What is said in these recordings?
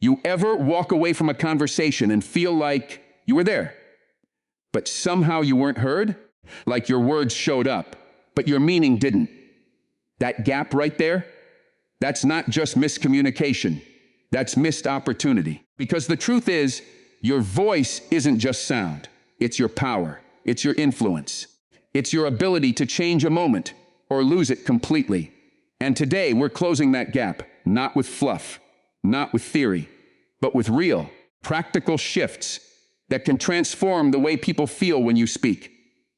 You ever walk away from a conversation and feel like you were there, but somehow you weren't heard? Like your words showed up, but your meaning didn't. That gap right there, that's not just miscommunication. That's missed opportunity. Because the truth is, your voice isn't just sound. It's your power. It's your influence. It's your ability to change a moment or lose it completely. And today we're closing that gap, not with fluff, not with theory, but with real, practical shifts that can transform the way people feel when you speak.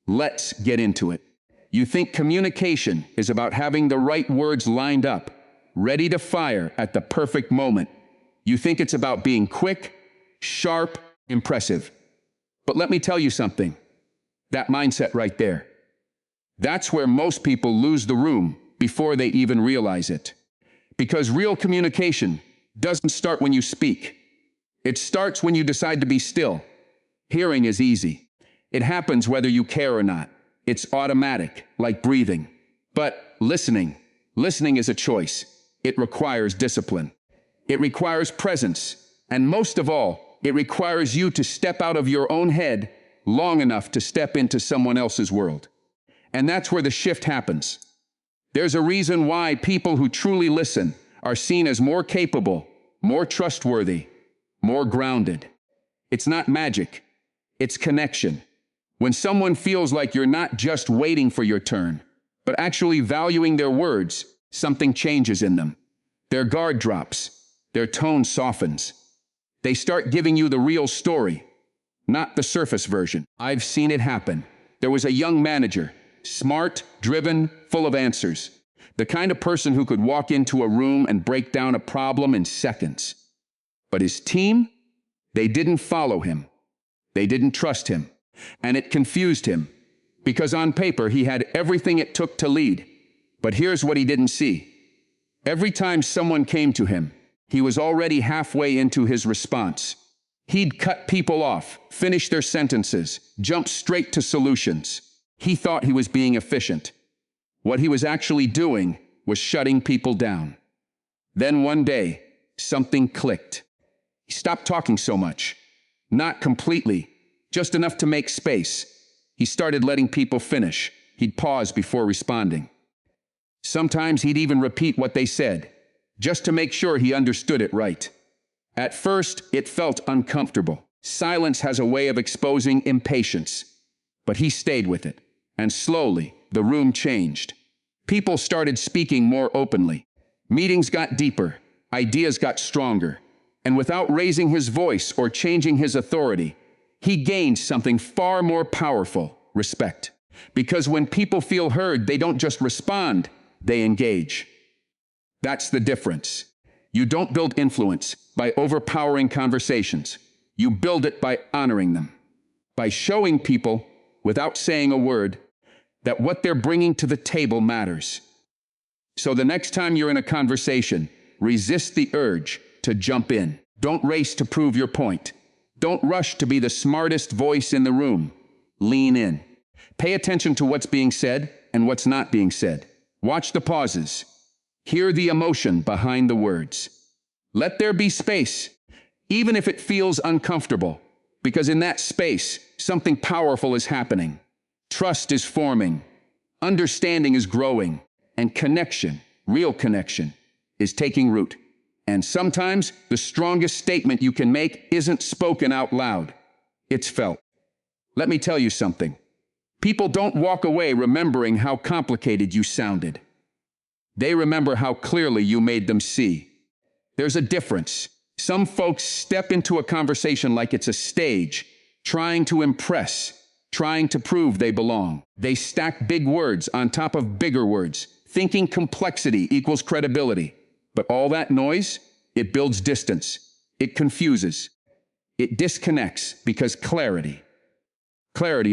Let's get into it. You think communication is about having the right words lined up, ready to fire at the perfect moment. You think it's about being quick, sharp, impressive. But let me tell you something. That mindset right there, that's where most people lose the room before they even realize it. Because real communication doesn't start when you speak. It starts when you decide to be still. Hearing is easy. It happens whether you care or not. It's automatic, like breathing. But listening is a choice. It requires discipline. It requires presence. And most of all, it requires you to step out of your own head long enough to step into someone else's world. And that's where the shift happens. There's a reason why people who truly listen are seen as more capable, more trustworthy, more grounded. It's not magic. It's connection. When someone feels like you're not just waiting for your turn, but actually valuing their words, something changes in them. Their guard drops. Their tone softens. They start giving you the real story, not the surface version. I've seen it happen. There was a young manager, smart, driven, full of answers. The kind of person who could walk into a room and break down a problem in seconds. But his team, they didn't follow him. They didn't trust him. And it confused him, because on paper he had everything it took to lead. But here's what he didn't see. Every time someone came to him, he was already halfway into his response. He'd cut people off, finish their sentences, jump straight to solutions. He thought he was being efficient. What he was actually doing was shutting people down. Then one day, something clicked. He stopped talking so much. Not completely, just enough to make space. He started letting people finish. He'd pause before responding. Sometimes he'd even repeat what they said, just to make sure he understood it right. At first, it felt uncomfortable. Silence has a way of exposing impatience. But he stayed with it. And slowly, the room changed. People started speaking more openly. Meetings got deeper. Ideas got stronger. And without raising his voice or changing his authority, he gained something far more powerful: respect. Because when people feel heard, they don't just respond, they engage. That's the difference. You don't build influence by overpowering conversations. You build it by honoring them. By showing people, without saying a word, that what they're bringing to the table matters. So the next time you're in a conversation, resist the urge to jump in. Don't race to prove your point. Don't rush to be the smartest voice in the room. Lean in. Pay attention to what's being said and what's not being said. Watch the pauses. Hear the emotion behind the words. Let there be space, even if it feels uncomfortable, because in that space, something powerful is happening. Trust is forming, understanding is growing, and connection, real connection, is taking root. And sometimes the strongest statement you can make isn't spoken out loud. It's felt. Let me tell you something. People don't walk away remembering how complicated you sounded. They remember how clearly you made them see. There's a difference. Some folks step into a conversation like it's a stage, trying to impress, trying to prove they belong. They stack big words on top of bigger words, thinking complexity equals credibility. But all that noise, it builds distance. It confuses. It disconnects, because clarity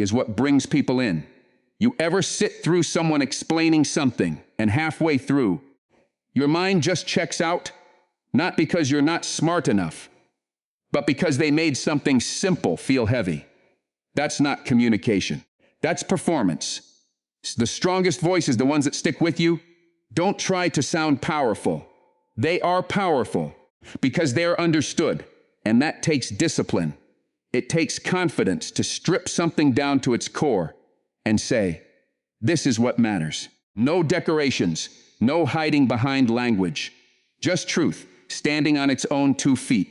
is what brings people in. You ever sit through someone explaining something, and halfway through, your mind just checks out? Not because you're not smart enough, but because they made something simple feel heavy. That's not communication. That's performance. The strongest voices, the ones that stick with you, don't try to sound powerful. They are powerful, Because they are understood, and that takes discipline. It takes confidence to strip something down to its core and say, this is what matters. No decorations, no hiding behind language. Just truth, standing on its own 2 feet.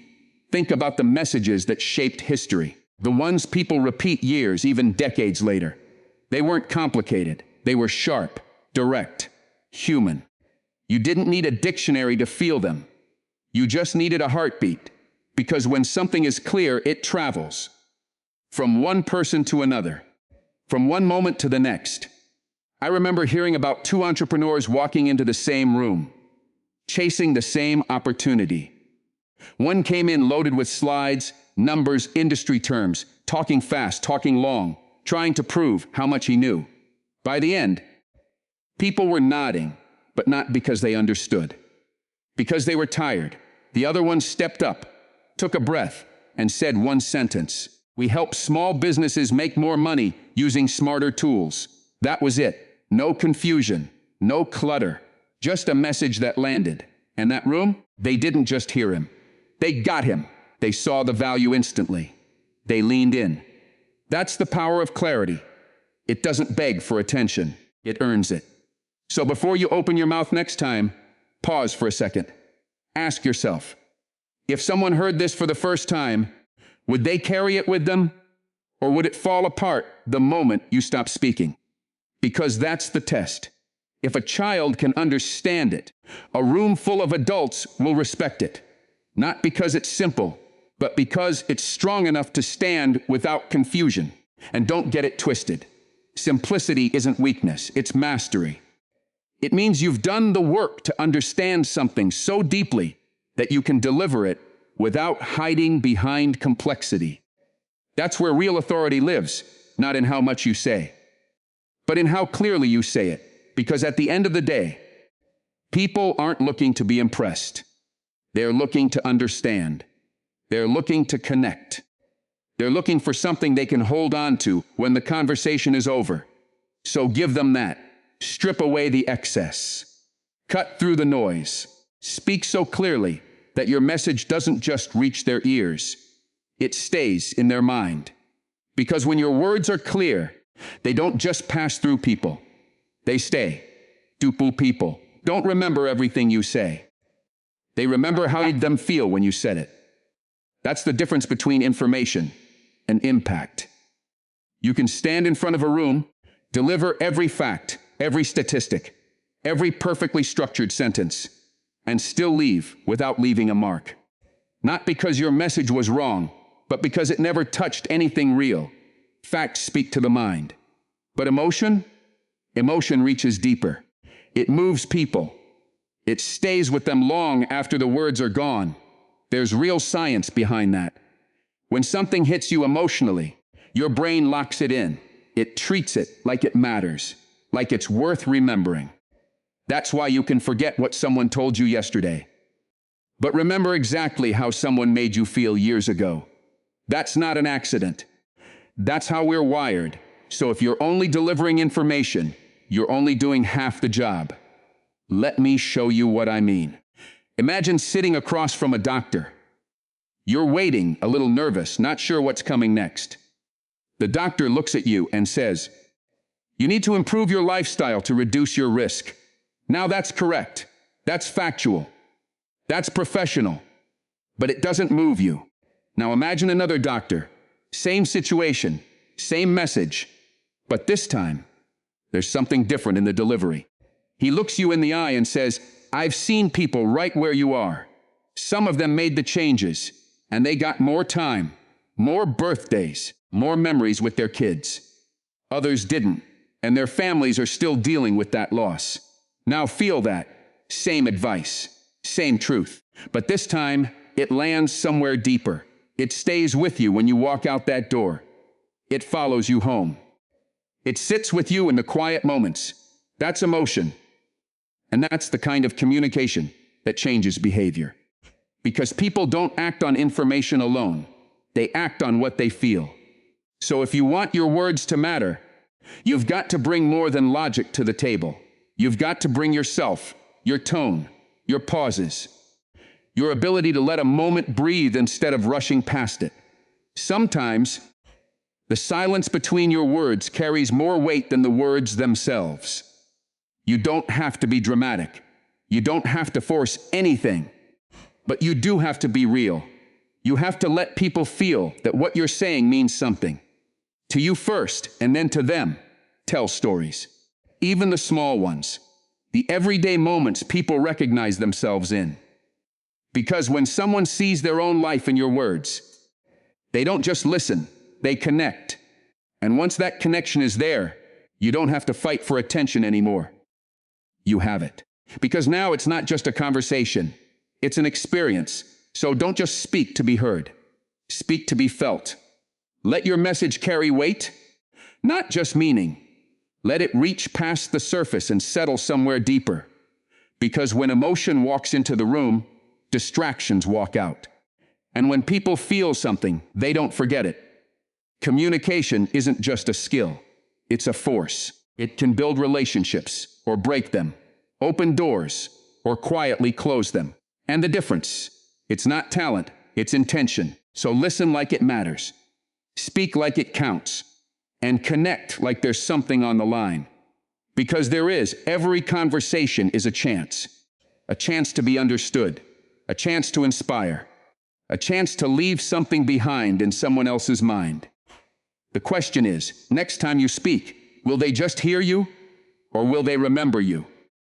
Think about the messages that shaped history. The ones people repeat years, even decades later. They weren't complicated. They were sharp, direct, human. You didn't need a dictionary to feel them. You just needed a heartbeat. Because when something is clear, it travels. From one person to another. From one moment to the next. I remember hearing about 2 entrepreneurs walking into the same room, chasing the same opportunity. One came in loaded with slides, numbers, industry terms, talking fast, talking long, trying to prove how much he knew. By the end, people were nodding, but not because they understood. Because they were tired. The other one stepped up, took a breath, and said one sentence. We help small businesses make more money using smarter tools. That was it. No confusion, no clutter, just a message that landed. And that room, they didn't just hear him. They got him. They saw the value instantly. They leaned in. That's the power of clarity. It doesn't beg for attention. It earns it. So before you open your mouth next time, pause for a second. Ask yourself, if someone heard this for the first time, would they carry it with them? Or would it fall apart the moment you stop speaking? Because that's the test. If a child can understand it, a room full of adults will respect it. Not because it's simple, but because it's strong enough to stand without confusion. And don't get it twisted. Simplicity isn't weakness, it's mastery. It means you've done the work to understand something so deeply that you can deliver it without hiding behind complexity. That's where real authority lives, not in how much you say, but in how clearly you say it. Because at the end of the day, people aren't looking to be impressed. They're looking to understand. They're looking to connect. They're looking for something they can hold on to when the conversation is over. So give them that. Strip away the excess. Cut through the noise. Speak so clearly that your message doesn't just reach their ears. It stays in their mind. Because when your words are clear, they don't just pass through people. They stay. Duple people don't remember everything you say. They remember how you made them feel when you said it. That's the difference between information and impact. You can stand in front of a room, deliver every fact, every statistic, every perfectly structured sentence, and still leave without leaving a mark. Not because your message was wrong, but because it never touched anything real. Facts speak to the mind. But emotion reaches deeper. It moves people. It stays with them long after the words are gone. There's real science behind that. When something hits you emotionally, your brain locks it in. It treats it like it matters, like it's worth remembering. That's why you can forget what someone told you yesterday. But remember exactly how someone made you feel years ago. That's not an accident. That's how we're wired. So if you're only delivering information, you're only doing half the job. Let me show you what I mean. Imagine sitting across from a doctor. You're waiting, a little nervous, not sure what's coming next. The doctor looks at you and says, "You need to improve your lifestyle to reduce your risk." Now that's correct. That's factual. That's professional. But it doesn't move you. Now imagine another doctor. Same situation, same message. But this time, there's something different in the delivery. He looks you in the eye and says, "I've seen people right where you are. Some of them made the changes, and they got more time, more birthdays, more memories with their kids. Others didn't, and their families are still dealing with that loss. Now feel that. Same advice, same truth. But this time, it lands somewhere deeper. It stays with you when you walk out that door. It follows you home. It sits with you in the quiet moments. That's emotion. And that's the kind of communication that changes behavior. Because people don't act on information alone. They act on what they feel. So if you want your words to matter, you've got to bring more than logic to the table. You've got to bring yourself, your tone, your pauses. your ability to let a moment breathe instead of rushing past it. Sometimes, the silence between your words carries more weight than the words themselves. You don't have to be dramatic. You don't have to force anything. But you do have to be real. You have to let people feel that what you're saying means something. To you first, and then to them. Tell stories. Even the small ones. The everyday moments people recognize themselves in. Because when someone sees their own life in your words, they don't just listen, they connect. And once that connection is there, you don't have to fight for attention anymore. You have it. Because now it's not just a conversation, it's an experience. So don't just speak to be heard. Speak to be felt. Let your message carry weight, not just meaning. Let it reach past the surface and settle somewhere deeper. Because when emotion walks into the room, distractions walk out. And when people feel something, they don't forget it. Communication isn't just a skill, it's a force. It can build relationships or break them, open doors or quietly close them. And the difference, it's not talent, it's intention. So listen like it matters. Speak like it counts. And connect like there's something on the line. Because there is, every conversation is a chance. A chance to be understood. A chance to inspire. A chance to leave something behind in someone else's mind. The question is, next time you speak, will they just hear you? Or will they remember you?